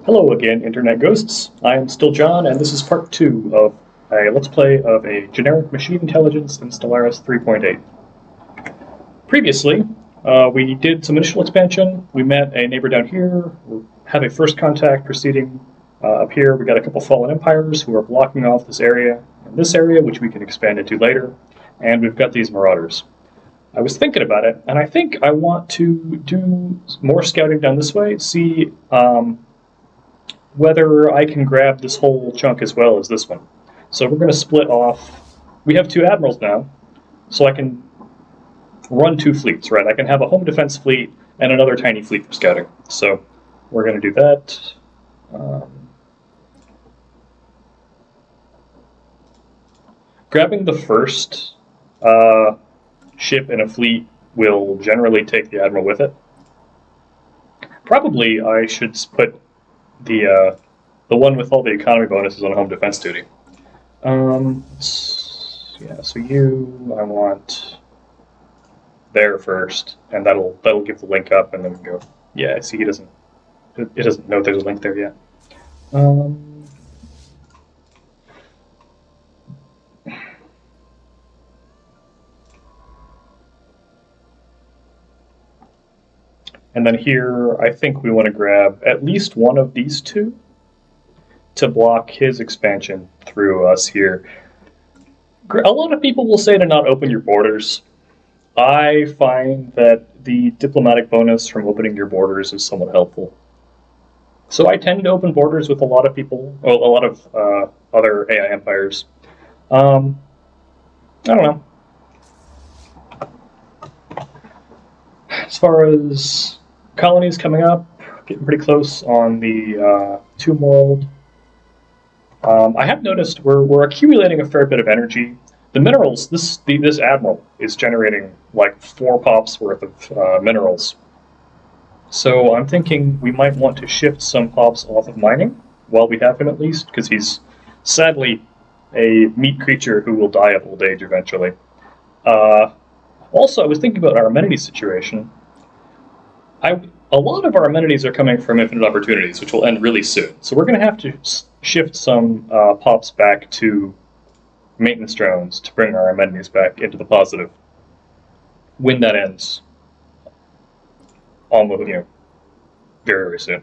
Hello again, Internet Ghosts. I am still John, and this is part 2 of a Let's Play of a generic machine intelligence in Stellaris 3.8. Previously, we did some initial expansion. We met a neighbor down here. We have a first contact proceeding up here. We got a couple fallen empires who are blocking off this area and this area, which we can expand into later. And we've got these marauders. I was thinking about it, and I think I want to do more scouting down this way, see whether I can grab this whole chunk as well as this one. So we're going to split off. We have 2 admirals now, so I can run 2 fleets, right? I can have a home defense fleet and another tiny fleet for scouting. So we're going to do that. Grabbing the first ship in a fleet will generally take the admiral with it. Probably I should put the one with all the economy bonuses on home defense duty. Yeah, so I want there first, and that'll give the link up, and then we go. Yeah, see, it doesn't know there's a link there yet. And then here, I think we want to grab at least one of these 2 to block his expansion through us here. A lot of people will say to not open your borders. I find that the diplomatic bonus from opening your borders is somewhat helpful. So I tend to open borders with a lot of people, a lot of other AI empires. I don't know. As far as colonies coming up, getting pretty close on the Tomb World. I have noticed we're accumulating a fair bit of energy. The minerals, this admiral is generating like 4 pops worth of minerals. So I'm thinking we might want to shift some pops off of mining while we have him at least, because he's sadly a meat creature who will die of old age eventually. Also, I was thinking about our amenities situation. A lot of our amenities are coming from infinite opportunities, which will end really soon. So we're going to have to shift some pops back to maintenance drones to bring our amenities back into the positive when that ends. Almost, very, very soon.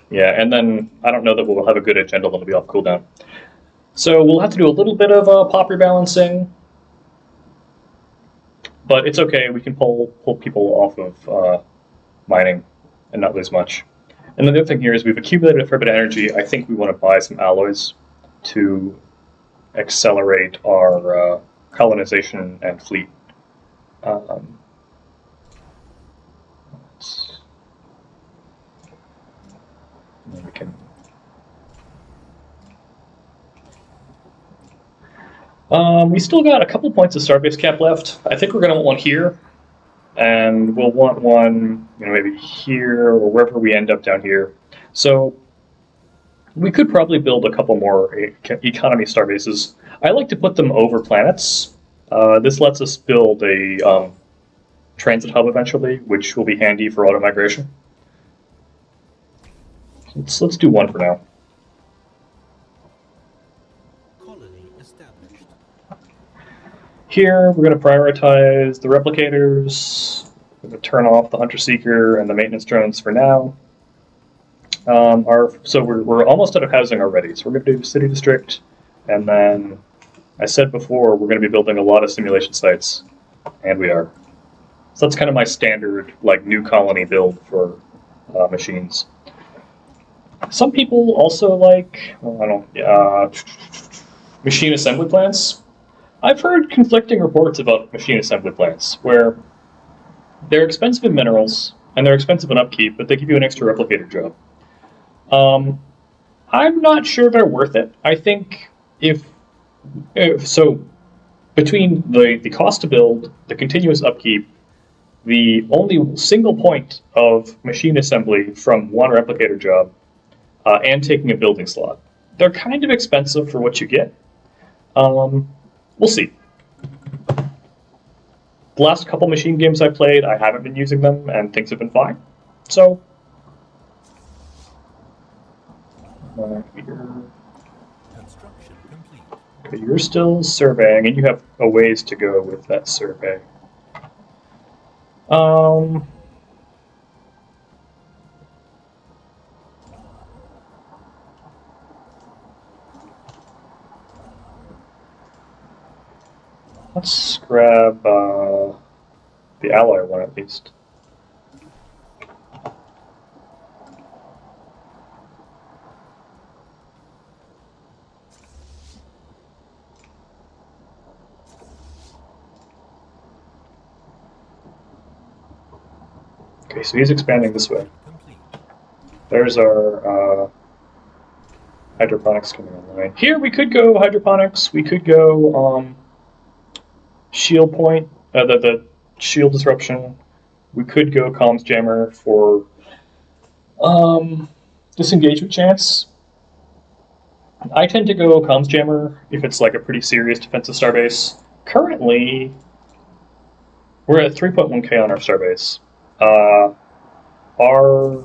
Yeah, and then I don't know that we'll have a good agenda that'll be off cooldown. So we'll have to do a little bit of pop rebalancing, but it's okay. We can pull people off of mining and not lose much. And the other thing here is we've accumulated a fair bit of energy. I think we want to buy some alloys to accelerate our colonization and fleet. We can. We still got a couple points of starbase cap left. I think we're going to want one here, and we'll want one, maybe here or wherever we end up down here. So we could probably build a couple more economy starbases. I like to put them over planets. This lets us build a transit hub eventually, which will be handy for auto migration. Let's do one for now. Here, we're going to prioritize the replicators. We're going to turn off the hunter-seeker and the maintenance drones for now. So we're almost out of housing already. So we're going to do city district, and then I said before we're going to be building a lot of simulation sites, and we are. So that's kind of my standard new colony build for machines. Some people also like machine assembly plants. I've heard conflicting reports about machine assembly plants, where they're expensive in minerals, and they're expensive in upkeep, but they give you an extra replicator job. I'm not sure they're worth it. I think if so, between the cost to build, the continuous upkeep, the only single point of machine assembly from one replicator job, and taking a building slot, they're kind of expensive for what you get. We'll see. The last couple machine games I played, I haven't been using them, and things have been fine. So, okay, you're still surveying, and you have a ways to go with that survey. Let's grab the ally one at least. Okay, so he's expanding this way. There's our hydroponics coming online. Here we could go hydroponics. We could go shield point, the shield disruption. We could go comms jammer for disengagement chance. I tend to go comms jammer if it's like a pretty serious defensive starbase. Currently, we're at 3.1k on our starbase. Our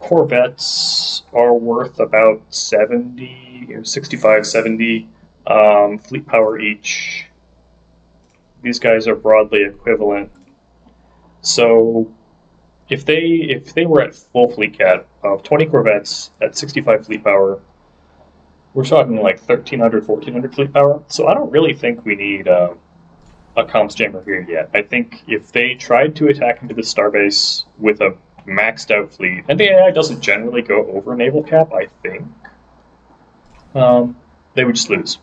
corvettes are worth about 65, 70 fleet power each. These guys are broadly equivalent. So if they were at full fleet cap of 20 corvettes at 65 fleet power, we're talking like 1,300, 1,400 fleet power. So I don't really think we need a comms jammer here yet. I think if they tried to attack into the starbase with a maxed out fleet, and the AI doesn't generally go over naval cap, I think, they would just lose.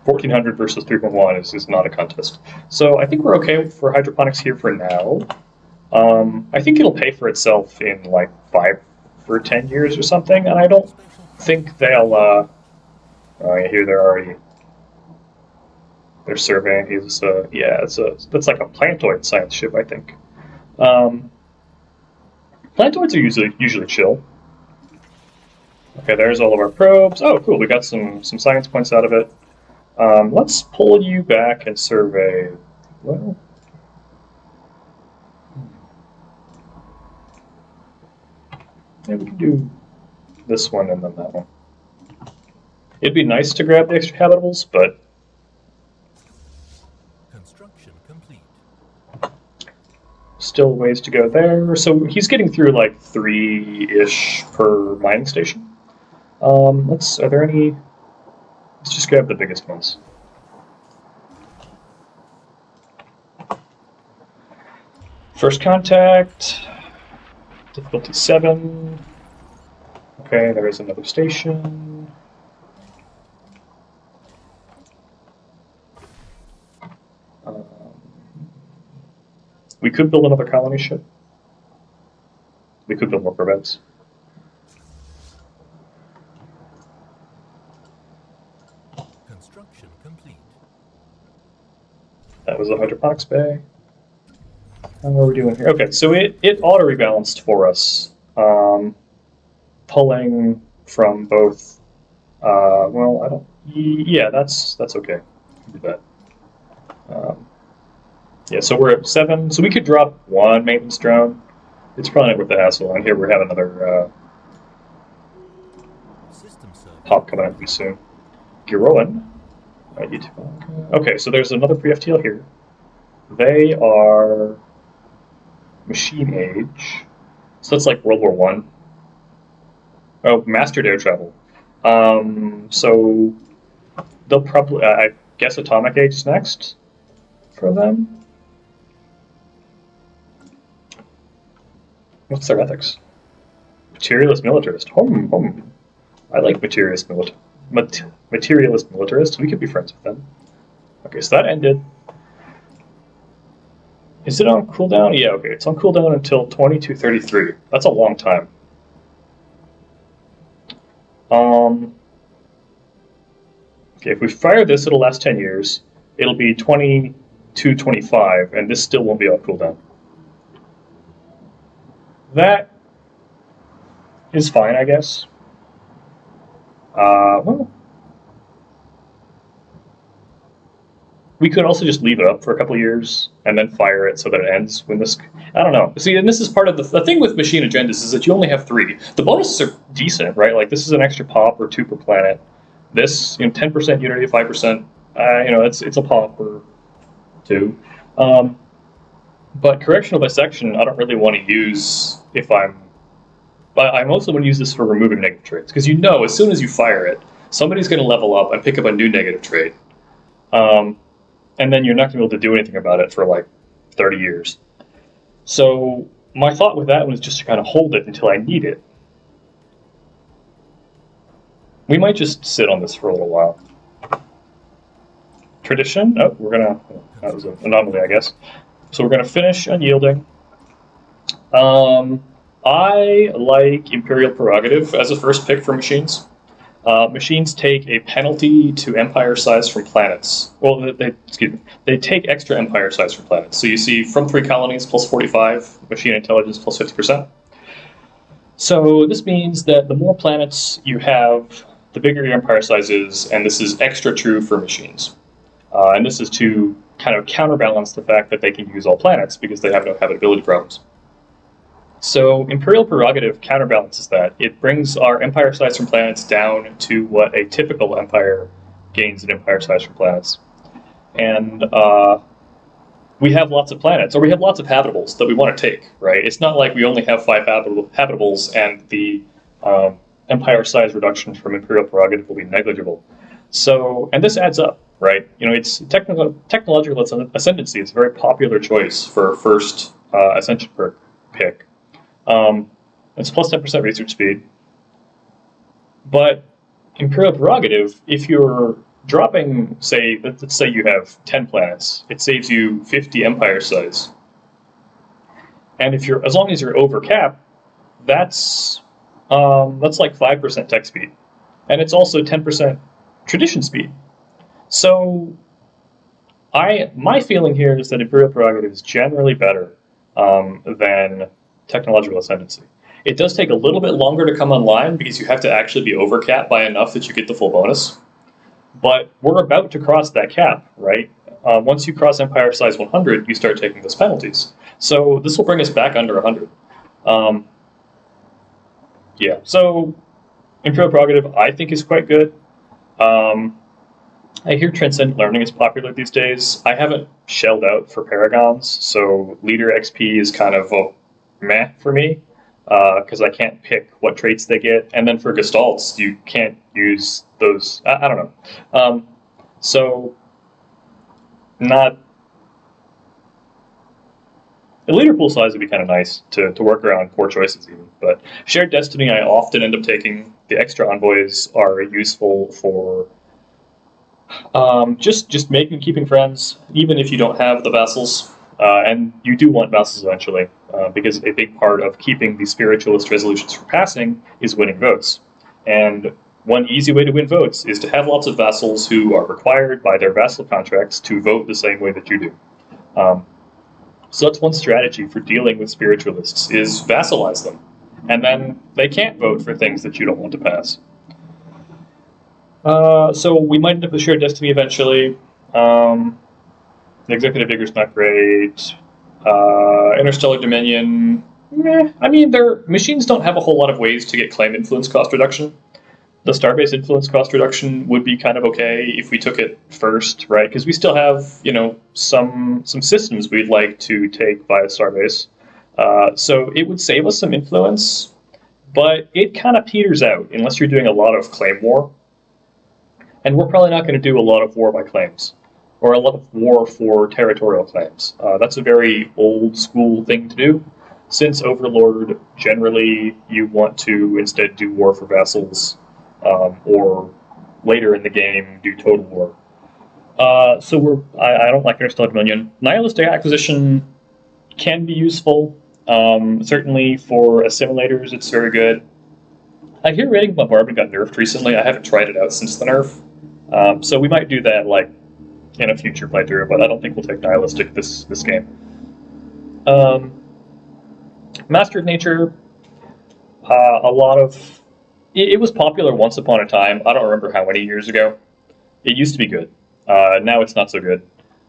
1,400 versus 3.1 is not a contest. So I think we're okay for hydroponics here for now. I think it'll pay for itself in like 5 or 10 years or something, and I don't think they'll. Here they're surveying. That's like a plantoid science ship, I think. Plantoids are usually chill. Okay, there's all of our probes. Oh, cool. We got some science points out of it. Let's pull you back and survey. Well, yeah, we can do this one and then that one. It'd be nice to grab the extra habitables, but construction complete. Still ways to go there. So he's getting through like 3-ish per mining station. Are there any? Let's just grab the biggest ones. First contact, difficulty 7. Okay, there is another station. We could build another colony ship. We could build more corvettes. Construction complete. That was a hydroponics bay. And what are we doing here? Okay, so it auto rebalanced for us, pulling from both. Well, I don't. Yeah, that's okay. Do that. Yeah, so we're at 7. So we could drop 1 maintenance drone. It's probably not worth the hassle. And here we have another hop coming up pretty soon. Giroan. Okay, so there's another pre-FTL here. They are machine age. So that's like World War One. Oh, mastered air travel. So they'll probably, I guess, atomic age is next for them. What's their ethics? Materialist militarist. I like materialist militarist. We could be friends with them. Okay, so that ended. Is it on cooldown? Yeah, okay. It's on cooldown until 2233. That's a long time. Okay, if we fire this, it'll last 10 years. It'll be 2225, and this still won't be on cooldown. That is fine, I guess. Well, We could also just leave it up for a couple of years and then fire it so that it ends when this. I don't know. See, and this is part of the thing with machine agendas is that you only have 3. The bonuses are decent, right? Like this is an extra pop or 2 per planet. This, 10% unity, 5%. It's a pop or 2. But correctional dissection, I don't really want to use if I'm. But I mostly want to use this for removing negative traits because as soon as you fire it, somebody's going to level up and pick up a new negative trait. And then you're not going to be able to do anything about it for like 30 years. So my thought with that was just to kind of hold it until I need it. We might just sit on this for a little while. Tradition. Oh, that was an anomaly, I guess. So we're going to finish unyielding. I like Imperial Prerogative as a first pick for machines. Machines take a penalty to empire size from planets. Well, they take extra empire size from planets. So you see from 3 colonies plus 45, machine intelligence plus 50%. So this means that the more planets you have, the bigger your empire size is, and this is extra true for machines. And this is to kind of counterbalance the fact that they can use all planets because they have no habitability problems. So Imperial Prerogative counterbalances that. It brings our empire size from planets down to what a typical empire gains in empire size from planets. And we have lots of planets, or we have lots of habitables that we want to take, right? It's not like we only have 5 habitables and the empire size reduction from Imperial Prerogative will be negligible. So, and this adds up, right? It's technological ascendancy is a very popular choice for first ascension perk pick. It's plus 10% research speed. But Imperial Prerogative, if you're dropping, let's say you have 10 planets, it saves you 50 empire size. And as long as you're over cap, that's like 5% tech speed. And it's also 10% tradition speed. So my feeling here is that Imperial Prerogative is generally better than technological ascendancy. It does take a little bit longer to come online because you have to actually be over cap by enough that you get the full bonus. But we're about to cross that cap, right? Once you cross empire size 100, you start taking those penalties. So this will bring us back under 100. So Imperial Prerogative I think is quite good. I hear Transcendent Learning is popular these days. I haven't shelled out for Paragons, so Leader XP is kind of a meh for me, because I can't pick what traits they get. And then for Gestalts, you can't use those. I don't know. So, not... A leader pool size would be kind of nice to work around poor choices even. But Shared Destiny, I often end up taking. The extra envoys are useful for just keeping friends, even if you don't have the vassals. And you do want vassals eventually, because a big part of keeping the spiritualist resolutions from passing is winning votes. And one easy way to win votes is to have lots of vassals who are required by their vassal contracts to vote the same way that you do. So that's one strategy for dealing with spiritualists, is vassalize them. And then they can't vote for things that you don't want to pass. So we might end up with Shared Destiny eventually. The Executive Vigor's not great. Interstellar Dominion, meh. I mean, their machines don't have a whole lot of ways to get claim influence cost reduction. The Starbase influence cost reduction would be kind of okay if we took it first, right? Because we still have, some systems we'd like to take via Starbase. So it would save us some influence, but it kind of peters out unless you're doing a lot of claim war. And we're probably not going to do a lot of war by claims, or a lot of war for territorial claims. That's a very old school thing to do. Since Overlord, generally you want to instead do war for vassals, or later in the game do total war. So I don't like Interstellar Dominion. Nihilistic Acquisition can be useful. Certainly for assimilators, it's very good. I hear Raiding Bombardment got nerfed recently. I haven't tried it out since the nerf. So we might do that in a future playthrough, but I don't think we'll take Nihilistic this game. Master of Nature, it was popular once upon a time. I don't remember how many years ago. It used to be good. Now it's not so good.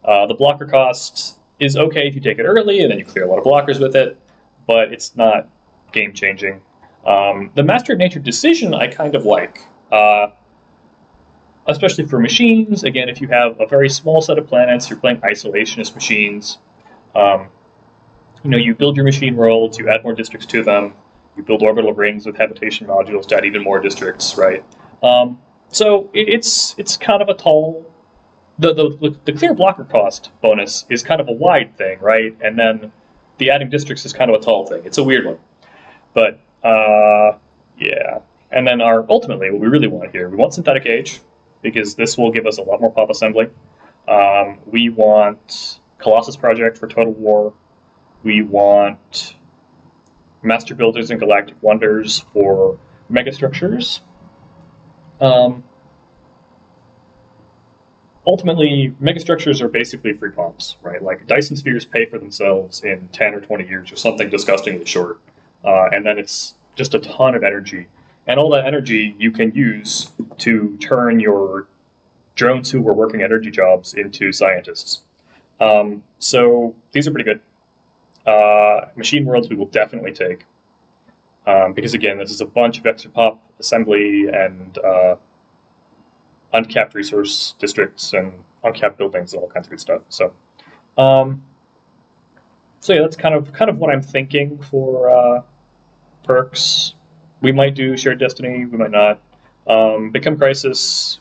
The blocker cost is okay if you take it early and then you clear a lot of blockers with it, but it's not game-changing. The Master of Nature decision I kind of like, especially for machines. Again, if you have a very small set of planets, you're playing isolationist machines. You build your machine worlds, you add more districts to them, you build orbital rings with habitation modules to add even more districts, right? So it's kind of a tall. The clear blocker cost bonus is kind of a wide thing, right? And then the adding districts is kind of a tall thing. It's a weird one, but yeah. And then ultimately what we really want here, we want synthetic age because this will give us a lot more pop assembly. We want Colossus Project for Total War. We want Master Builders and Galactic Wonders for megastructures. Ultimately, megastructures are basically free pops, right? Like Dyson spheres pay for themselves in 10 or 20 years or something disgustingly short. And then it's just a ton of energy. And all that energy you can use to turn your drones who were working energy jobs into scientists. So these are pretty good. Machine worlds we will definitely take. Because again, this is a bunch of extra pop assembly and uncapped resource districts and uncapped buildings and all kinds of good stuff. So yeah, that's kind of what I'm thinking for perks. We might do Shared Destiny, we might not. Become Crisis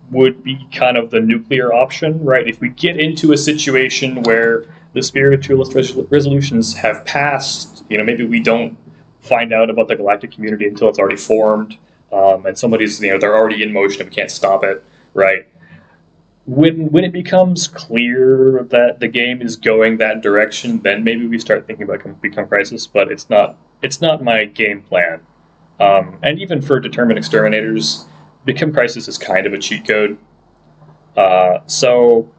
would be kind of the nuclear option, right? If we get into a situation where the spiritualist resolutions have passed, maybe we don't find out about the galactic community until it's already formed, and somebody's, they're already in motion and we can't stop it, right? When it becomes clear that the game is going that direction, then maybe we start thinking about Become Crisis, but it's not my game plan. And even for Determined Exterminators, Become Crisis is kind of a cheat code. So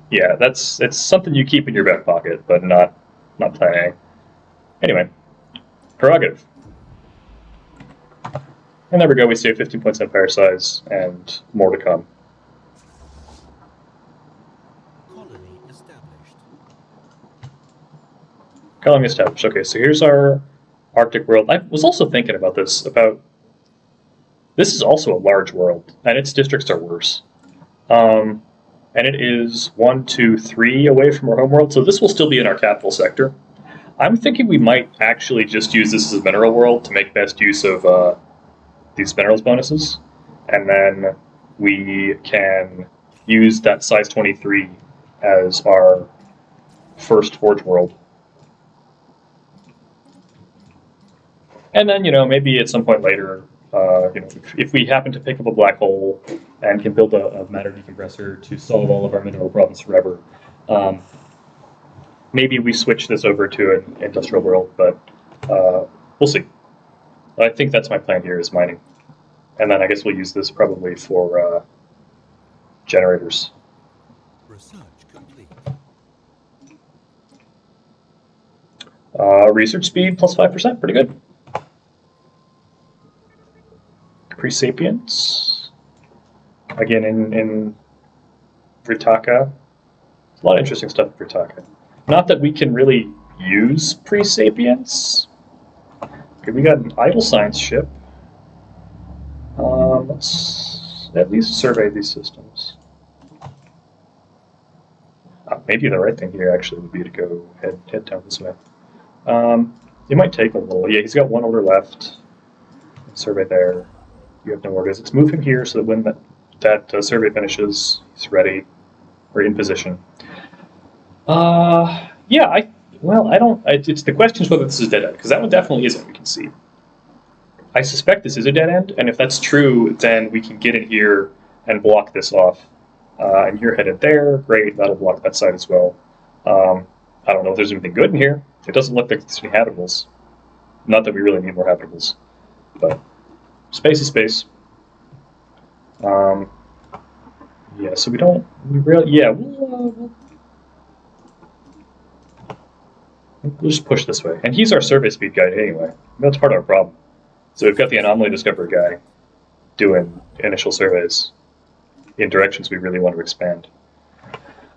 yeah, it's something you keep in your back pocket, but not plan A. Anyway, prerogative. And there we go, we save 15 points in empire size, and more to come. Colony established. Colony established. Okay, so here's our Arctic world. I was also thinking about this, this is also a large world, and its districts are worse. And it is 1, 2, 3 away from our homeworld, so this will still be in our capital sector. I'm thinking we might actually just use this as a mineral world to make best use of these minerals bonuses, and then we can use that size 23 as our first Forge world. And then, maybe at some point later, if we happen to pick up a black hole and can build a matter decompressor to solve all of our mineral problems forever, maybe we switch this over to an industrial world, but we'll see. I think that's my plan here, is mining. And then I guess we'll use this probably for generators. Research complete. Research speed plus 5%, pretty good. Pre-Sapience. Again, in Ritaka. A lot of interesting stuff in Ritaka. Not that we can really use Pre-Sapience. Okay, we got an idle science ship. Let's at least survey these systems. Maybe the right thing here actually would be to go head down this way. It might take a little. Yeah, he's got one order left. Survey there. You have no orders. Let's move him here so that when that survey finishes, he's ready. We're in position. Yeah, I don't. It's the question is whether this is dead end, because that one definitely isn't. We can see. I suspect this is a dead end, and if that's true, then we can get in here and block this off. And you're headed there. Great, that'll block that side as well. I don't know if there's anything good in here. It doesn't look like there's any habitables. Not that we really need more habitables, but space is space. Yeah, so we don't really. Yeah, we'll just push this way. And he's our survey speed guide anyway. That's part of our problem. So we've got the anomaly discoverer guy doing initial surveys in directions we really want to expand.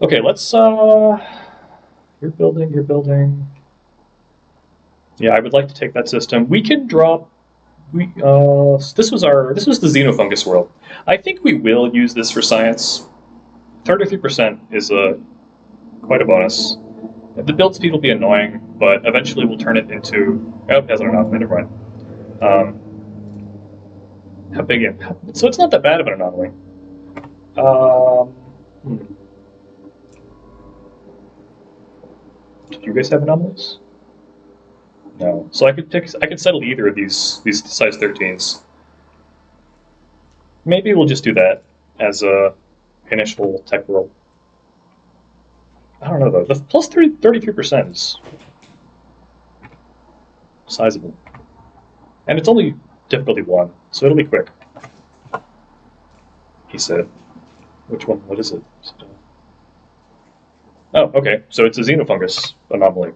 Okay, let's, you're building. Yeah, I would like to take that system. We can drop, this was the xenofungus world. I think we will use this for science. 33% is quite a bonus. The build speed will be annoying, but eventually we'll turn it into, oh, it hasn't enough, never mind. How big it, so it's not that bad of an anomaly. Hmm. Did you guys have anomalies? No. So I could settle either of these size 13s. Maybe we'll just do that as a initial tech world. I don't know though. The plus 33% is sizable. And it's only difficulty 1, so it'll be quick. He said. Which one? What is it? Oh, okay. So it's a xenofungus anomaly.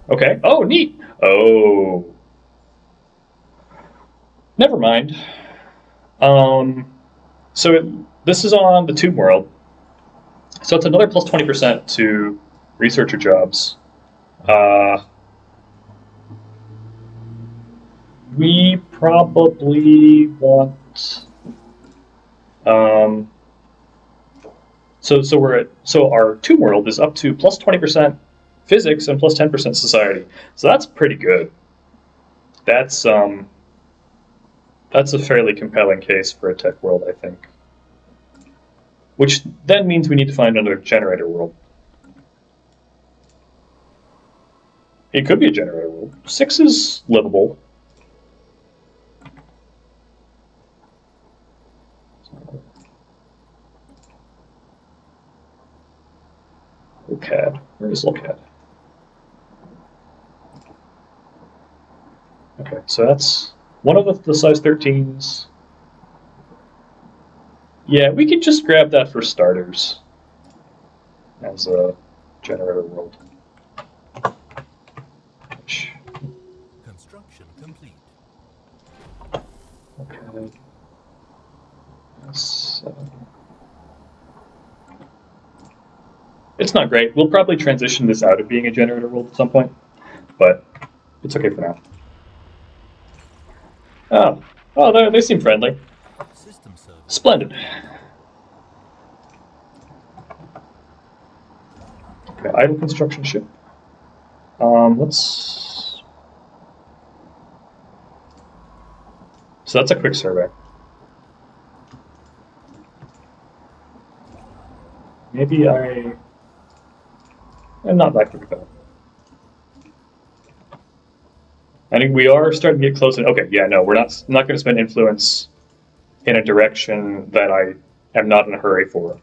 Okay. Oh, neat. Oh. Never mind. This is on the Tomb World. So it's another plus 20% to researcher jobs. We probably want. So our Tomb World is up to plus 20% physics and plus 10% society. So that's pretty good. That's a fairly compelling case for a tech world, I think. Which then means we need to find another generator world. It could be a generator world. 6 is livable. Locad. Where is Locad? Okay, so that's one of the size 13s. Yeah, we can just grab that for starters as a generator world. Construction complete. Okay. That's, it's not great. We'll probably transition this out of being a generator world at some point, but it's okay for now. Oh, they seem friendly. System service. Splendid. Okay, idle construction ship. Let's. So that's a quick survey. Maybe I'm not that quick though. I think we are starting to get close. Okay, yeah, no, we're not going to spend influence in a direction that I am not in a hurry for.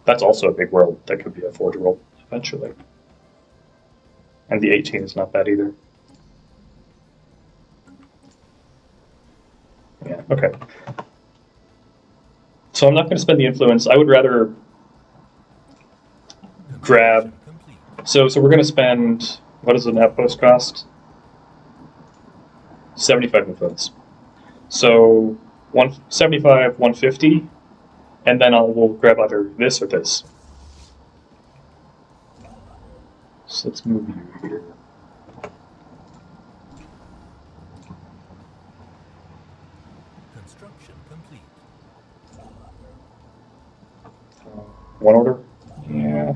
That's also a big world. That could be a Forge world eventually. And the 18 is not bad either. Yeah, okay. So I'm not going to spend the influence. I would rather grab. So we're going to spend, what does an outpost cost? 75 influence. So 175, 150, and then we'll grab either this or this. So let's move you here. Construction complete. One order? Yeah.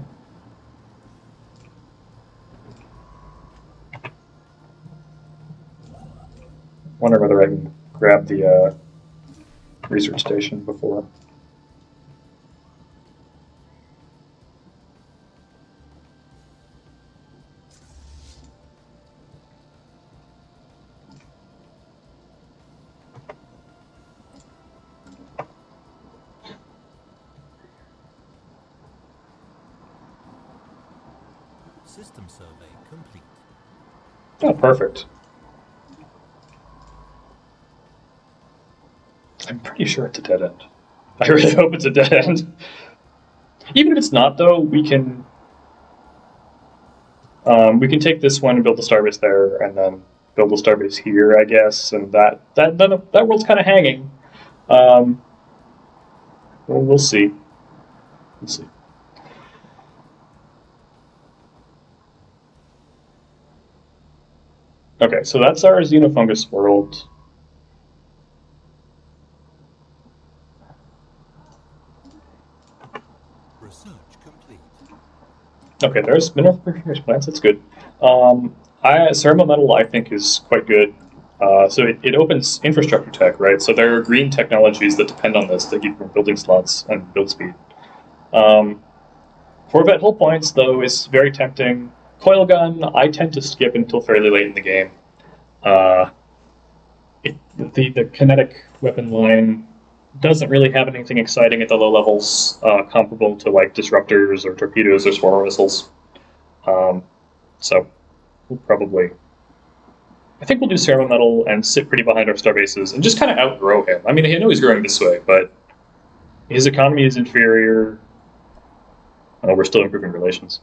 Wonder whether I can grab the research station before. System survey complete. Oh, perfect. I'm pretty sure it's a dead end. I really hope it's a dead end. Even if it's not, though, we can take this one and build the starbase there, and then build the starbase here, I guess, and that world's kind of hanging. Well, we'll see. We'll see. Okay, so that's our xenofungus world. Research complete. Okay, there's mineral purification plants. That's good. Ceramic metal, I think, is quite good. So it opens infrastructure tech, right? So there are green technologies that depend on this that give you building slots and build speed. Corvette hull points, though, is very tempting. Coil gun, I tend to skip until fairly late in the game. The kinetic weapon line doesn't really have anything exciting at the low levels, comparable to like disruptors or torpedoes or swarm missiles. So we'll probably, I think we'll do Ceramo Metal and sit pretty behind our star bases and just kind of outgrow him. I mean, I know he's growing this way, but his economy is inferior. We're still improving relations.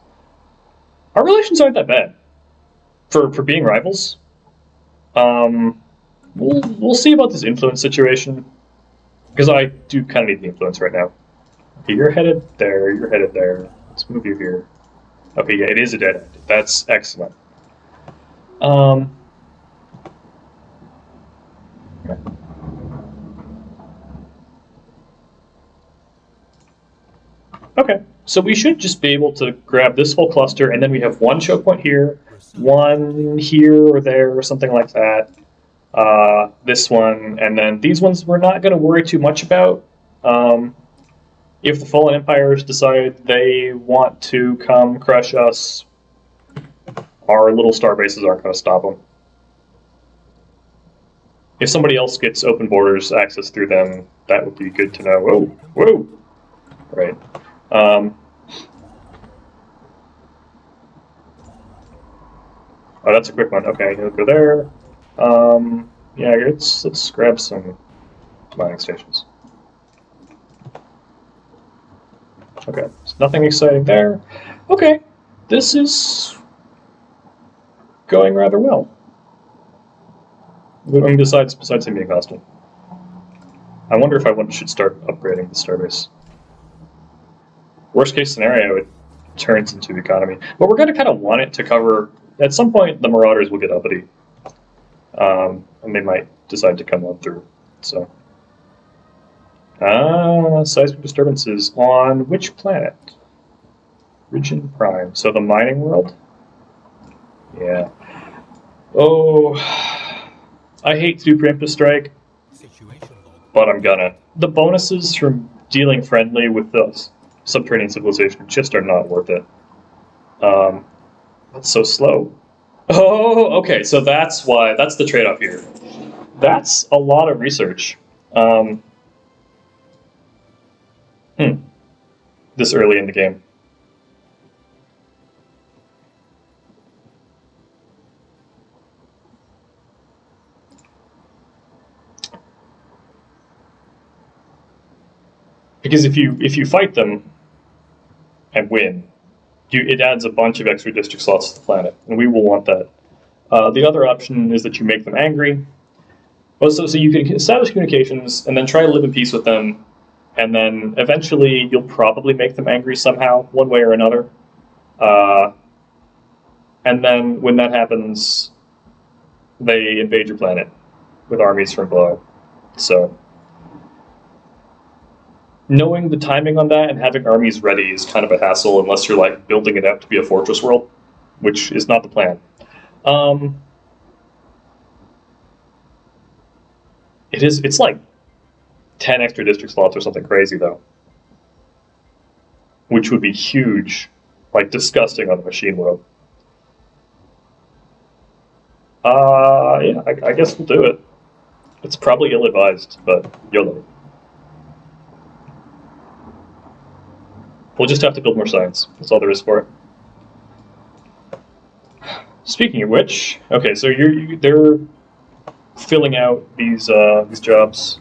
Our relations aren't that bad for being rivals. We'll see about this influence situation, because I do kind of need the influence right now. Okay, you're headed there. You're headed there. Let's move you here. Okay, yeah, it is a dead end. That's excellent. Okay. Okay, so we should just be able to grab this whole cluster, and then we have one choke point here, one here or there, or something like that. This one, and then these ones we're not going to worry too much about. If the Fallen Empires decide they want to come crush us, our little star bases aren't going to stop them. If somebody else gets open borders access through them, that would be good to know. Whoa, whoa, right. Oh, that's a quick one. Okay, he'll go there. Yeah, let's grab some mining stations. Okay, so nothing exciting there. Okay, this is going rather well. Besides him being hostile. I wonder if I should start upgrading the starbase. Worst case scenario, it turns into economy. But we're going to kind of want it to cover... At some point, the Marauders will get uppity. And they might decide to come on through. So... seismic disturbances on which planet? Region Prime. So the mining world? Yeah. Oh... I hate to do preemptive strike, but I'm gonna. The bonuses from dealing friendly with the subterranean civilization just are not worth it. That's so slow. Oh, okay, so that's why. That's the trade-off here. That's a lot of research. This early in the game. Because if you fight them and win, it adds a bunch of extra district slots to the planet, and we will want that. The other option is that you make them angry. Well, so you can establish communications and then try to live in peace with them, and then eventually you'll probably make them angry somehow, one way or another. And then when that happens, they invade your planet with armies from below. So... knowing the timing on that and having armies ready is kind of a hassle unless you're like building it out to be a fortress world, which is not the plan. It's like 10 extra district slots or something crazy though, which would be huge, like disgusting on the machine world. Yeah, I guess we'll do it. It's probably ill-advised, but YOLO. We'll just have to build more science. That's all there is for it. Speaking of which, okay, so they're filling out these jobs.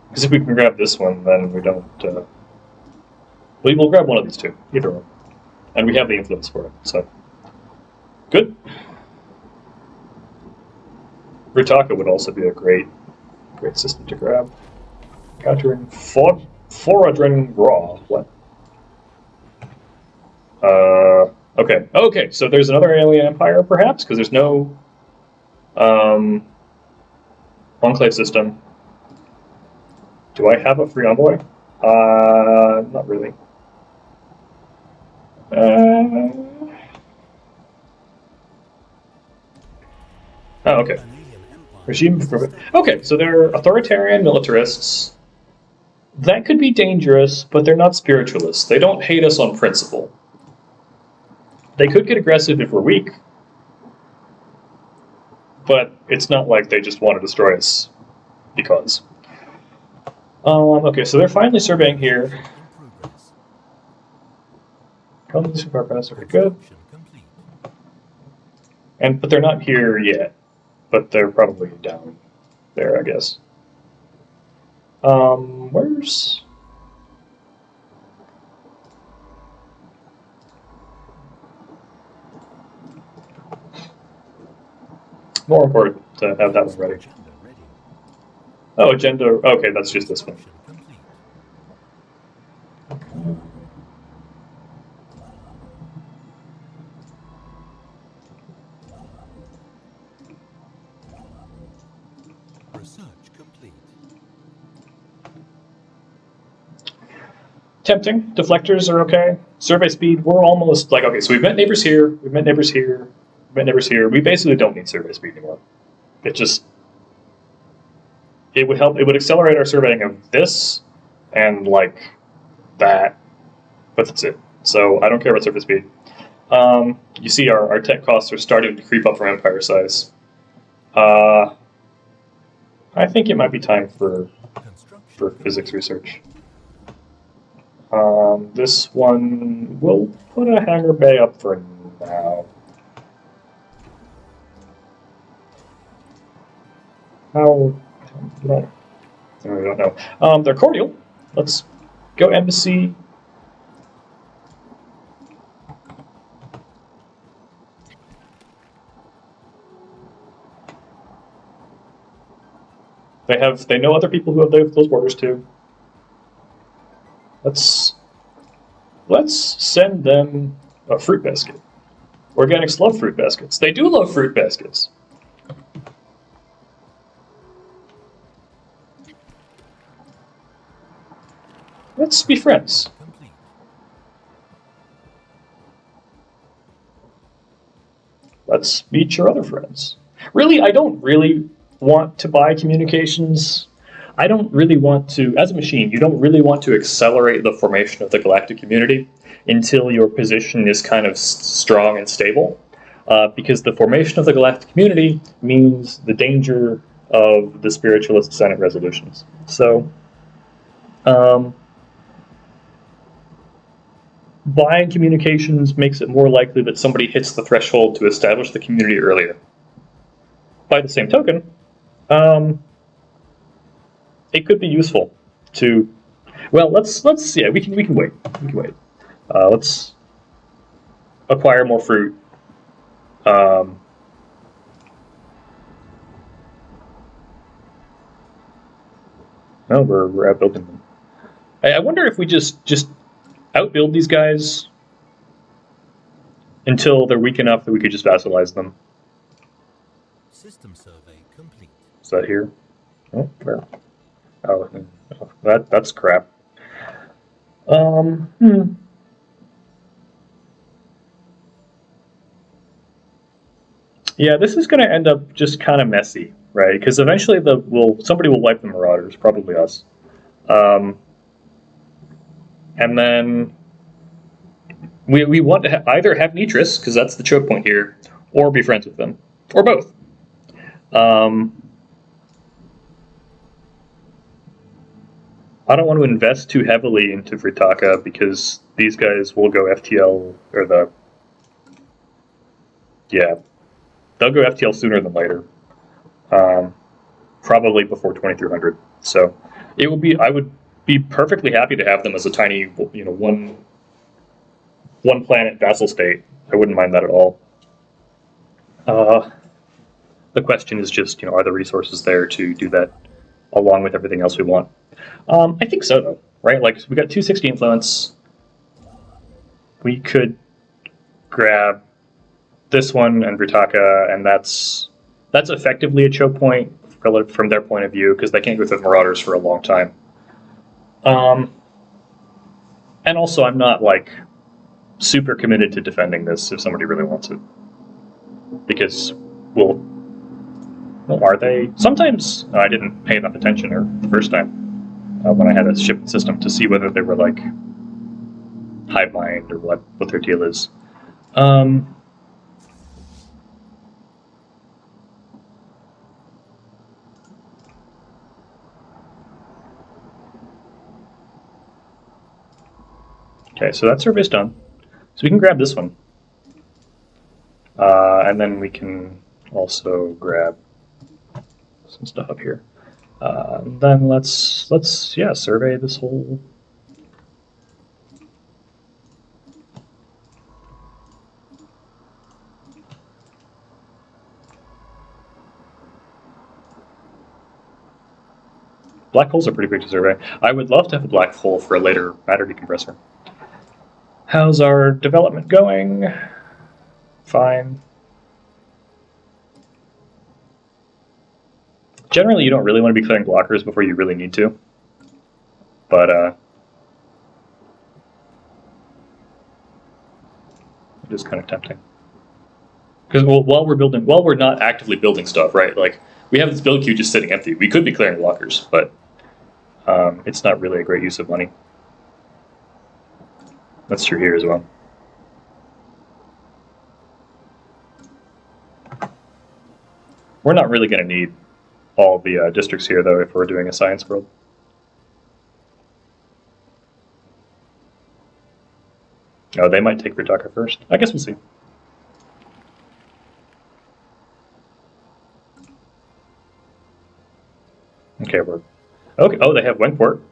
Because if we can grab this one, then we don't. We'll grab one of these two, either one, and we have the influence for it. So good. Ritaka would also be a great Great system to grab. Countering Foradrin Raw. What? Okay. Okay, so there's another alien empire, perhaps, because there's no enclave system. Do I have a free envoy? Not really. Oh, okay. Regime. Okay, so they're authoritarian militarists. That could be dangerous, but they're not spiritualists. They don't hate us on principle. They could get aggressive if we're weak, but it's not like they just want to destroy us because. Okay, so they're finally surveying here. Colonies of Carpass are good. But they're not here yet. But they're probably down there, I guess. Where's... More important to have that one ready. Oh, agenda. Okay, that's just this one. Tempting. Deflectors are okay. Survey speed, we're almost like, okay, so we've met neighbors here, we've met neighbors here, we've met neighbors here. We basically don't need survey speed anymore. It just, it would help, it would accelerate our surveying of this and like that, but that's it. So I don't care about survey speed. You see our tech costs are starting to creep up for empire size. I think it might be time for physics research. This one, we'll put a hangar bay up for now. How? No, we don't know. They're cordial. Let's go embassy. They know other people who have those borders too. Let's send them a fruit basket. Organics love fruit baskets. They do love fruit baskets. Let's be friends. Let's meet your other friends. Really, I don't really want to buy communications. I don't really want to, as a machine, you don't really want to accelerate the formation of the galactic community until your position is kind of strong and stable. Because the formation of the galactic community means the danger of the spiritualist Senate resolutions. So, buying communications makes it more likely that somebody hits the threshold to establish the community earlier. By the same token, it could be useful to. Well, let's yeah, we can wait. We can wait. Let's acquire more fruit. No, we're outbuilding them. I wonder if we just outbuild these guys until they're weak enough that we could just vassalize them. System survey complete. Is that here? Oh, where? Oh, that's crap. Yeah, this is going to end up just kind of messy, right? Because eventually somebody will wipe the Marauders, probably us. And then we want to either have Nitris, because that's the choke point here, or be friends with them, or both. I don't want to invest too heavily into Fritaka because these guys will go FTL, or they'll go FTL sooner than later. Probably before 2300. So I would be perfectly happy to have them as a tiny, one planet vassal state. I wouldn't mind that at all. The question is just, are the resources there to do that along with everything else we want. I think so, though, right? Like, we got 260 influence. We could grab this one and Brutaka, and that's effectively a choke point relative from their point of view, because they can't go through Marauders for a long time. And also, I'm not, like, super committed to defending this if somebody really wants it. Because, well, are they? Sometimes I didn't pay enough attention the first time when I had a ship system to see whether they were, like, hive mind or what their deal is. Okay, so that survey's done. So we can grab this one. And then we can also grab some stuff up here. Then let's survey this whole. Black holes are pretty big to survey. I would love to have a black hole for a later matter decompressor. How's our development going? Fine. Generally, you don't really want to be clearing blockers before you really need to. But, it is kind of tempting. Because while we're not actively building stuff, right? Like, we have this build queue just sitting empty. We could be clearing blockers, but it's not really a great use of money. That's true here as well. We're not really going to need all the districts here, though, if we're doing a science world. Oh, they might take Ritaka first. I guess we'll see. Okay, we're... Okay, oh, they have Wenkport.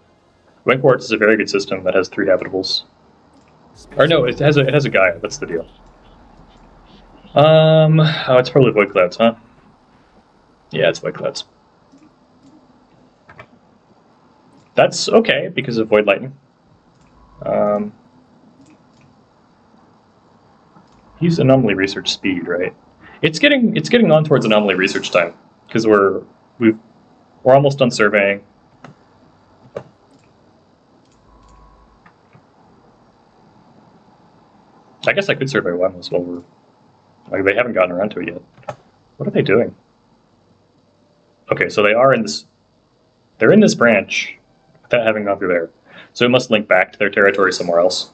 Wenkport is a very good system that has 3 habitables. Or no, it has a Gaia. That's the deal. Oh, it's probably Void Clouds, huh? Yeah, it's Void Clouds. That's okay because of Void Lightning. Use anomaly research speed, right? It's getting on towards anomaly research time because we're almost done surveying. I guess I could survey Wembless while we're... Like, they haven't gotten around to it yet. What are they doing? Okay, so they are in this... They're in this branch without having gone through there. So it must link back to their territory somewhere else.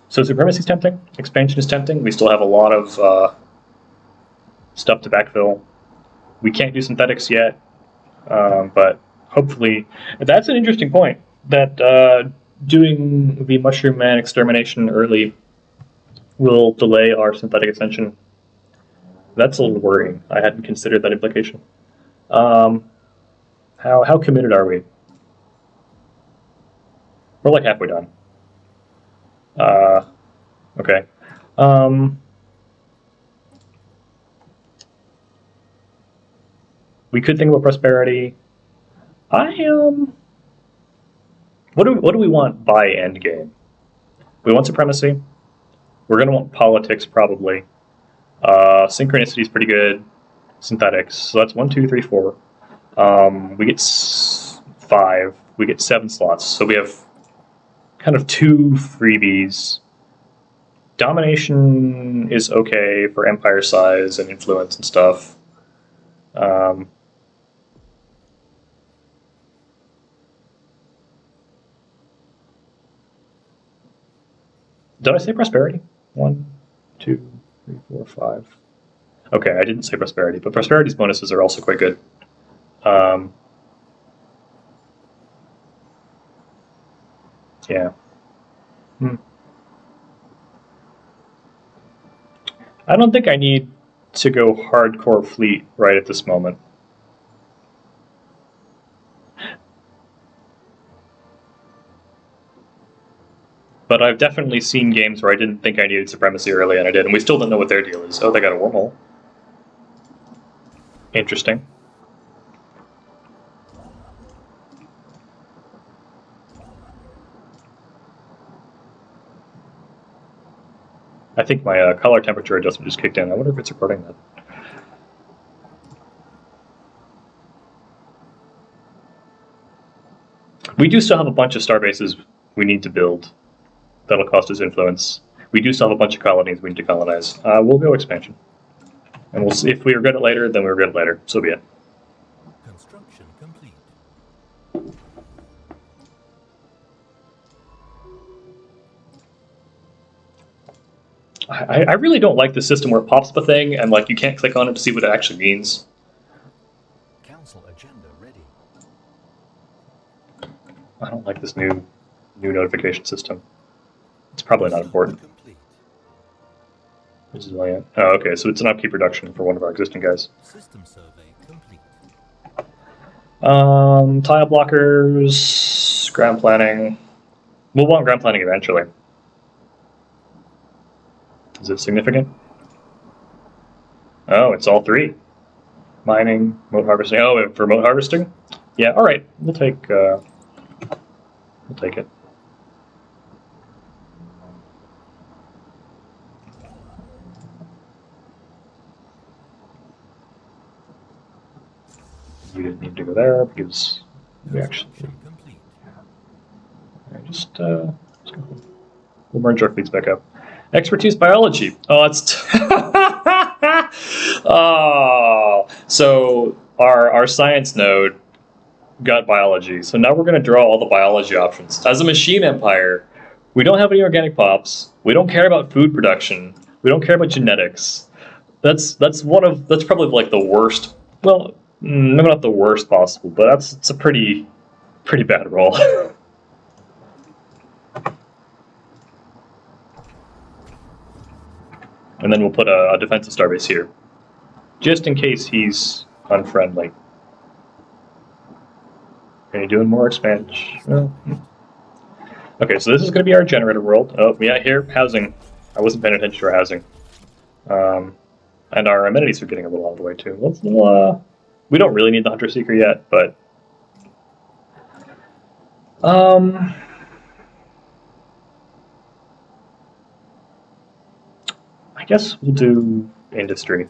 So Supremacy is tempting. Expansion is tempting. We still have a lot of stuff to backfill. We can't do synthetics yet, but hopefully... That's an interesting point, that doing the Mushroom Man extermination early will delay our synthetic ascension. That's a little worrying. I hadn't considered that implication. How committed are we? We're like halfway done. Okay. We could think about prosperity. What do we want by endgame? We want supremacy. We're going to want politics, probably. Synchronicity is pretty good. Synthetics. So that's 1, 2, 3, 4. We get 5. We get 7 slots. So we have kind of 2 freebies. Domination is okay for empire size and influence and stuff. Did I say prosperity? 1, 2, 3, 4, 5. Okay, I didn't say prosperity, but prosperity's bonuses are also quite good. Yeah. I don't think I need to go hardcore fleet right at this moment. But I've definitely seen games where I didn't think I needed supremacy early, and I did, and we still don't know what their deal is. Oh, they got a wormhole. Interesting. I think my color temperature adjustment just kicked in. I wonder if it's recording that. We do still have a bunch of star bases we need to build. That'll cost us influence. We do still have a bunch of colonies we need to colonize. We'll go expansion. And we'll see if we regret it later, then we regret it later. So be it. Construction complete. I really don't like the system where it pops up a thing and like you can't click on it to see what it actually means. Council agenda ready. I don't like this new notification system. It's probably not important. Complete. Resilient. Oh, okay, so it's an upkeep reduction for one of our existing guys. System survey complete. Tile blockers, ground planning. We'll want ground planning eventually. Is it significant? Oh, it's all three. Mining, remote harvesting. Oh, for remote harvesting? Yeah, all right. We'll take it. You didn't need to go there because we actually. Complete. We'll merge our fleets back up. Expertise biology. Oh, that's. Oh, so our science node got biology. So now we're going to draw all the biology options. As a machine empire, we don't have any organic pops. We don't care about food production. We don't care about genetics. That's probably like the worst. Well, maybe not the worst possible, but it's a pretty bad roll. And then we'll put a defensive starbase here, just in case he's unfriendly. Are you doing more expansion? No. Okay, so this is going to be our generator world. Oh, yeah, here, housing. I wasn't paying attention to our housing. And our amenities are getting a little out of the way, too. We don't really need the Hunter Seeker yet, but... I guess we'll do industry.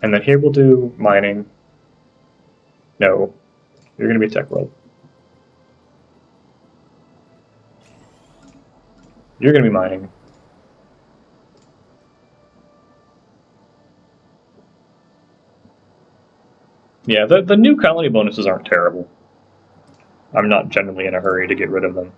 And then here we'll do mining. No, you're going to be tech world. You're going to be mining. Yeah, the new colony bonuses aren't terrible. I'm not generally in a hurry to get rid of them.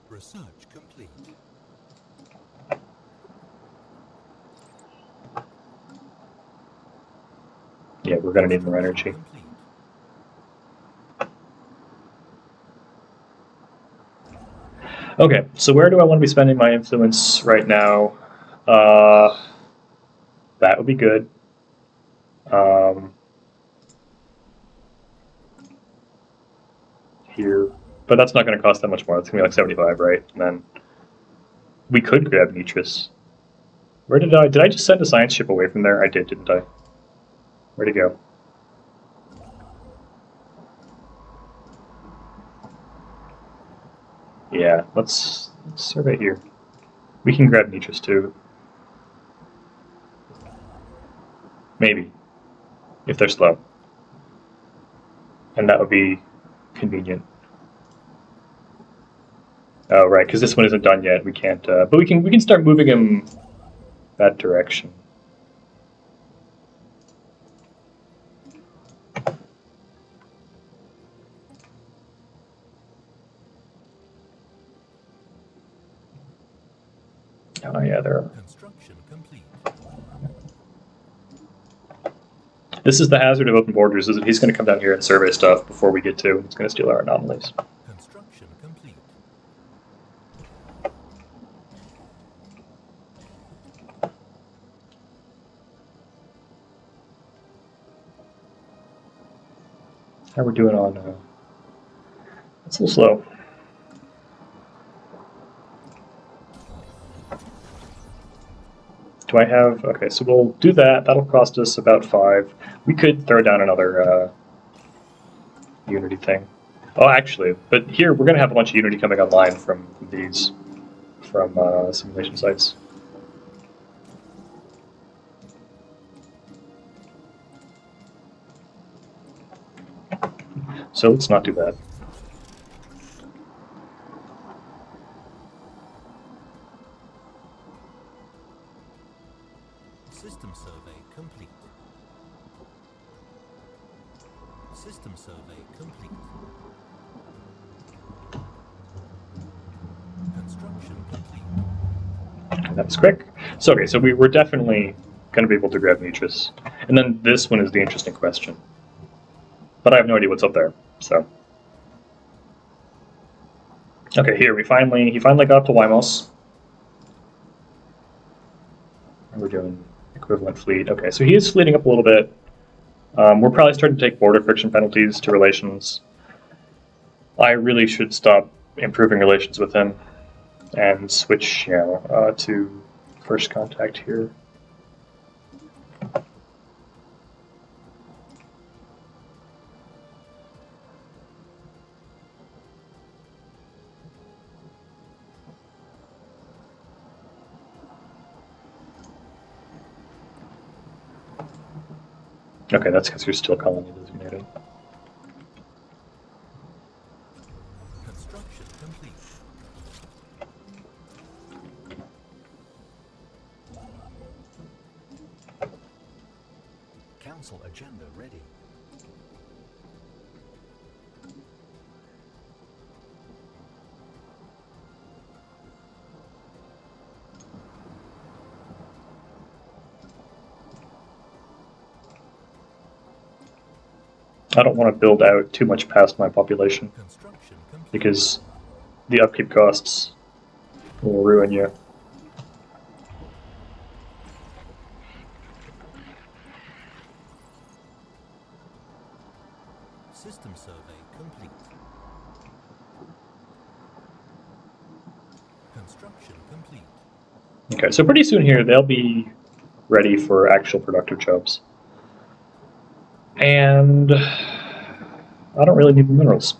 Research complete. Yeah, we're going to need more energy. Complete. Okay, so where do I want to be spending my influence right now? That would be good. Here, but that's not going to cost that much more. It's going to be like 75, right? And then we could grab Nitris. Where did I just send a science ship away from there? I did, didn't I? Where'd it go? Yeah, let's survey here. We can grab Nitris too. Maybe. If they're slow. And that would be convenient. Oh, right, because this one isn't done yet. We can't, but we can start moving him that direction. Oh yeah, there are. Construction complete. This is the hazard of open borders, is that he's going to come down here and survey stuff before we get to. It's going to steal our anomalies. Construction complete. How we're doing on... it's a little slow. Do I have... Okay, so we'll do that. That'll cost us about 5. We could throw down another Unity thing. Oh, actually, but here we're going to have a bunch of Unity coming online from these, from simulation sites. So let's not do that. System survey complete. System survey complete. Construction complete. And that was quick. So okay, so we're definitely going to be able to grab Nutris. And then this one is the interesting question. But I have no idea what's up there, so. Okay, here he finally got up to Wymos. And we're doing equivalent fleet. Okay, so he is fleeting up a little bit. We're probably starting to take border friction penalties to relations. I really should stop improving relations with him and switch, to first contact here. Okay, that's because you're still colony designated. Construction complete. Council agenda ready. I don't want to build out too much past my population Construction complete. because the upkeep costs will ruin you. System survey complete. Construction complete. Okay, so pretty soon here they'll be ready for actual productive jobs. And I don't really need the minerals.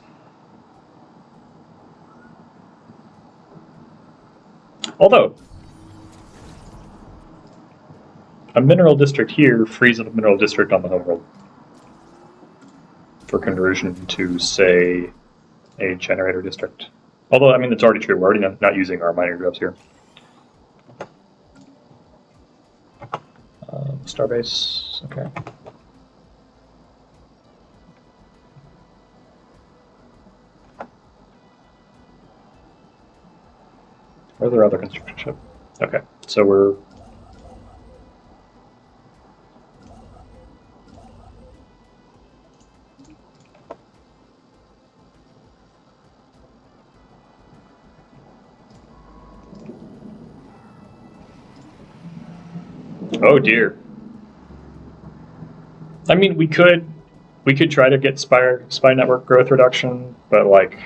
Although, a mineral district here frees up a mineral district on the homeworld for conversion to, say, a generator district. Although, I mean, that's already true. We're already not using our mining jobs here. Starbase, okay. Where's their other construction ship? Okay, so we're... Oh dear. I mean, we could try to get spy network growth reduction, but like,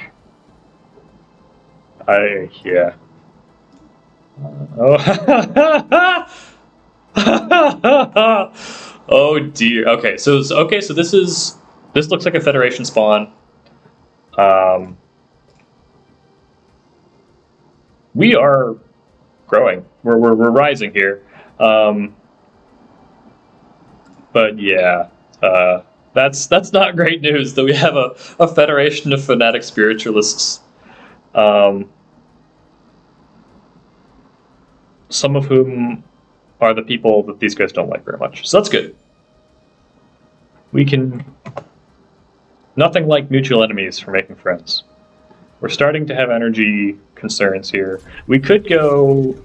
yeah. Oh dear. Okay, so this looks like a Federation spawn. We are growing. We're rising here. But yeah, that's not great news that we have a federation of fanatic spiritualists. Some of whom are the people that these guys don't like very much. So that's good. We can... Nothing like mutual enemies for making friends. We're starting to have energy concerns here. We could go...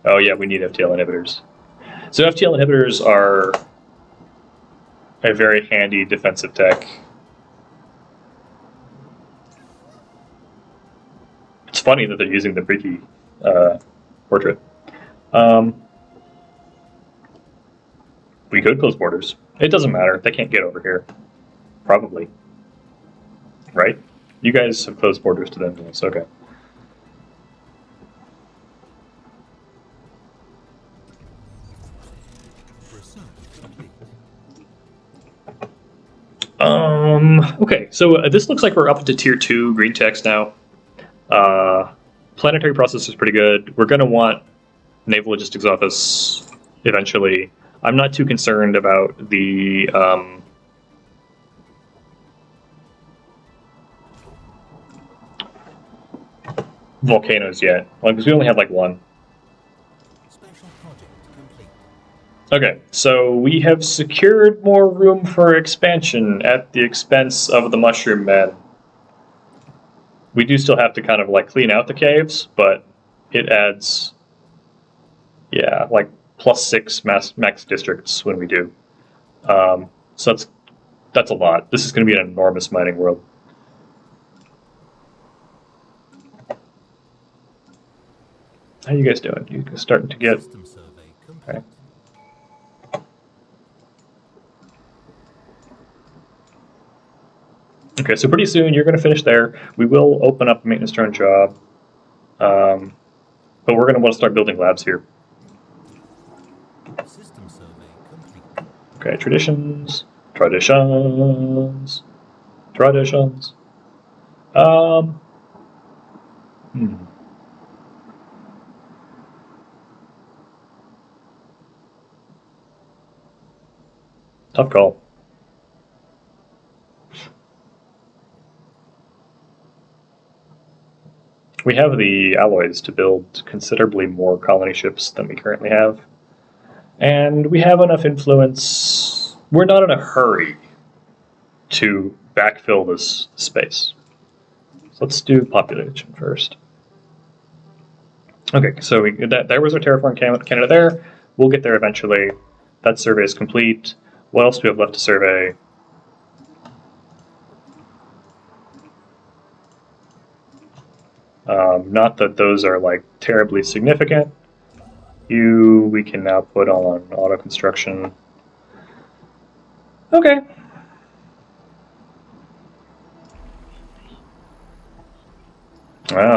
Oh yeah, we need FTL inhibitors. So FTL inhibitors are a very handy defensive tech. It's funny that they're using the Bricky portrait. We could close borders. It doesn't matter. They can't get over here. Probably. Right? You guys have closed borders to them. Yes, okay. Research complete. Okay, so this looks like we're up to tier 2 green text now. Planetary processor is pretty good. We're going to want Naval Logistics Office eventually. I'm not too concerned about the volcanoes yet, because we only have like one. Special project complete. Okay, so we have secured more room for expansion at the expense of the Mushroom Men. We do still have to kind of like clean out the caves, but it adds, yeah, like +6 max districts when we do. So that's a lot. This is going to be an enormous mining world. How you guys doing? You starting to get? System survey complete. Okay. Okay, so pretty soon you're going to finish there. We will open up a maintenance drone job, but we're going to want to start building labs here. System survey complete. Okay, traditions. Tough call. We have the alloys to build considerably more colony ships than we currently have. And we have enough influence. We're not in a hurry to backfill this space. So let's do population first. Okay, so there was our terraform Canada there. We'll get there eventually. That survey is complete. What else do we have left to survey? Not that those are like terribly significant. We can now put on auto construction. Okay.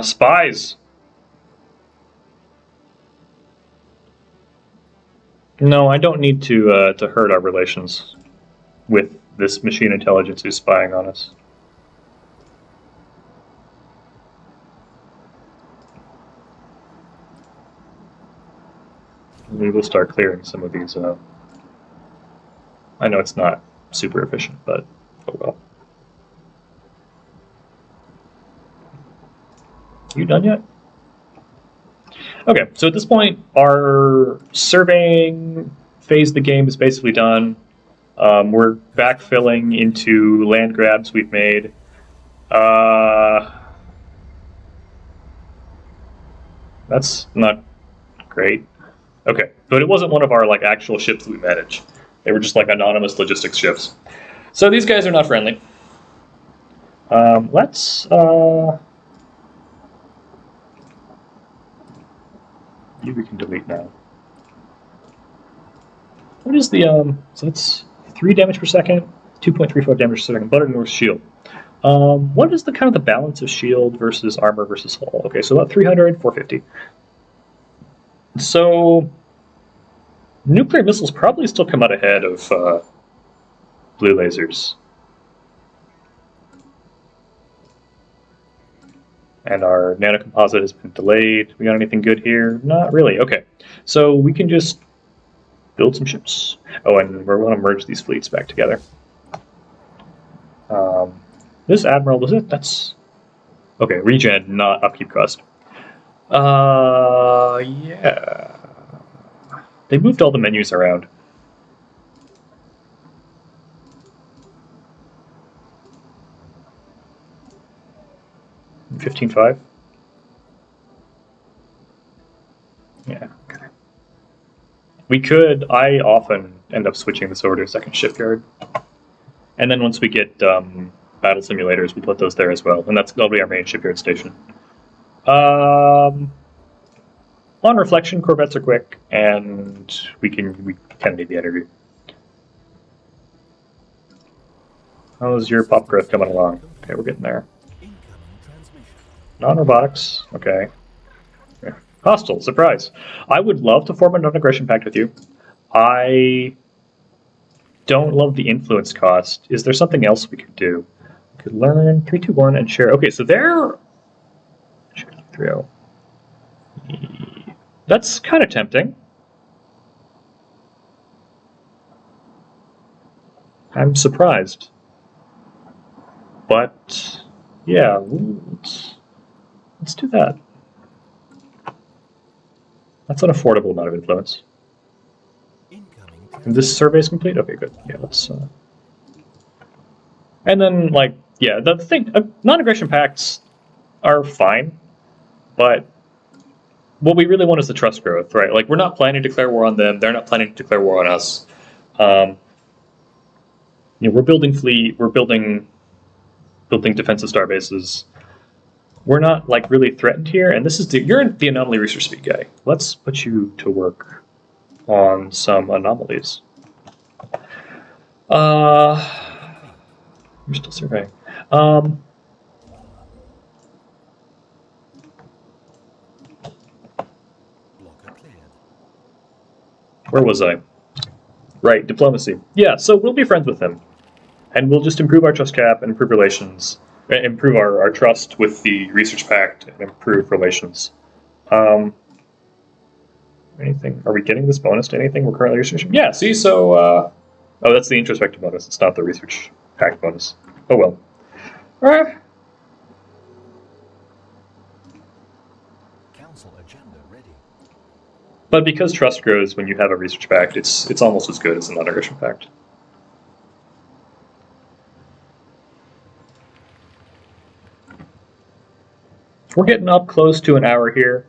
Spies. No, I don't need to hurt our relations with this machine intelligence who's spying on us. We will start clearing some of these. I know it's not super efficient, but oh well. You done yet? Okay, so at this point, our surveying phase of the game is basically done. We're backfilling into land grabs we've made. That's not great. Okay, but it wasn't one of our like actual ships that we manage. They were just like anonymous logistics ships. So these guys are not friendly. Let's you we can delete now. What is the so that's 3 damage per second, 2.34 damage per second, butter north shield. What is the kind of the balance of shield versus armor versus hull? Okay, so about 300, 450. So nuclear missiles probably still come out ahead of blue lasers. And our nanocomposite has been delayed. We got anything good here? Not really. Okay, so we can just build some ships. Oh, and we're going to merge these fleets back together. This admiral, was it? That's okay. Regen, not upkeep cost. Yeah. They moved all the menus around. $15.5. Yeah. Okay. We could. I often end up switching this over to a second shipyard, and then once we get battle simulators, we put those there as well, and that'll be our main shipyard station. On reflection, corvettes are quick, and we kind of need the energy. How's your pop growth coming along? Okay, we're getting there. Incoming transmission. Non-robotics, okay. Hostile, surprise. I would love to form a non-aggression pact with you. I don't love the influence cost. Is there something else we could do? We could learn 321 and share. Okay, so they're 3-0. That's kind of tempting. I'm surprised. But yeah, let's do that. That's an affordable amount of influence. Incoming And this survey is complete? Okay, good. Yeah, let's... And then, like, yeah, the thing... non-aggression pacts are fine, but what we really want is the trust growth, right? Like, we're not planning to declare war on them. They're not planning to declare war on us. You know, we're building fleet. We're building defensive star bases. We're not, like, really threatened here. And this is you're the anomaly research speed guy. Let's put you to work on some anomalies. You're still surveying. blocker cleared. Where was I? Right, diplomacy. Yeah, so we'll be friends with him. And we'll just improve our trust cap and improve relations. Improve our trust with the research pact and improve relations. Anything? Are we getting this bonus to anything we're currently researching? Yeah, see, so... oh, that's the introspective bonus. It's not the research pact bonus. Oh well. Alright. Council agenda ready. But because trust grows when you have a research pact, it's almost as good as a non-aggression pact. We're getting up close to an hour here.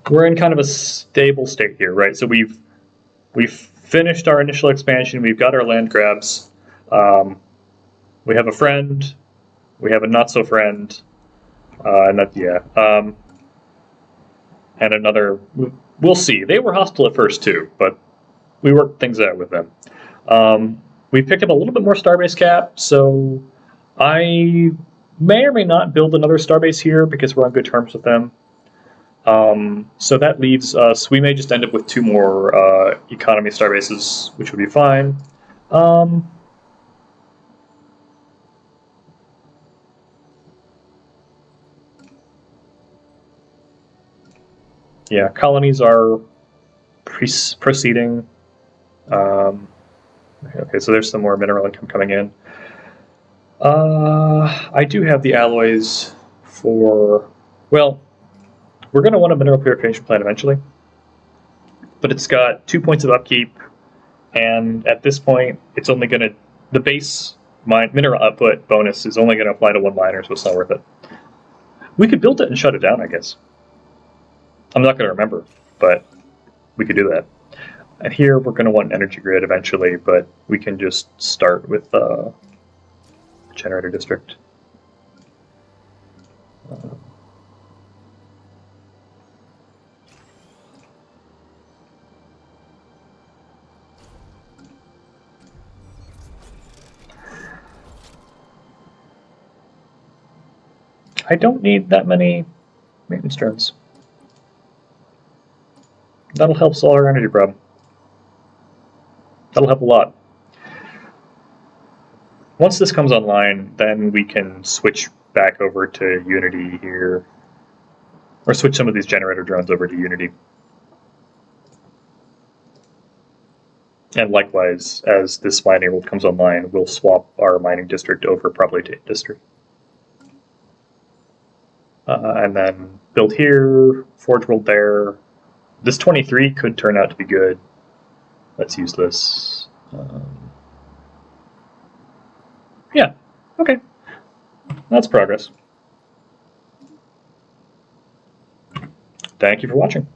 We're in kind of a stable state here, right? So we've finished our initial expansion. We've got our land grabs. We have a friend. We have a not so friend. And another. We'll see. They were hostile at first too, but we worked things out with them. We picked up a little bit more starbase cap, so I may or may not build another starbase here because we're on good terms with them. So that leaves us, we may just end up with 2 more economy starbases, which would be fine. Yeah, colonies are proceeding. Okay, so there's some more mineral income coming in. I do have the alloys for, well, we're going to want a mineral purification plant eventually, but it's got 2 points of upkeep, and at this point, it's only going to, the base mineral output bonus is only going to apply to 1 miner, so it's not worth it. We could build it and shut it down, I guess. I'm not going to remember, but we could do that. And here, we're going to want an energy grid eventually, but we can just start with generator district. I don't need that many maintenance drones. That'll help solve our energy problem. That'll help a lot. Once this comes online, then we can switch back over to Unity here, or switch some of these generator drones over to Unity. And likewise, as this mining world comes online, we'll swap our mining district over probably to industry. And then build here, Forge World there. This 23 could turn out to be good. Let's use this. Yeah, okay. That's progress. Thank you for watching.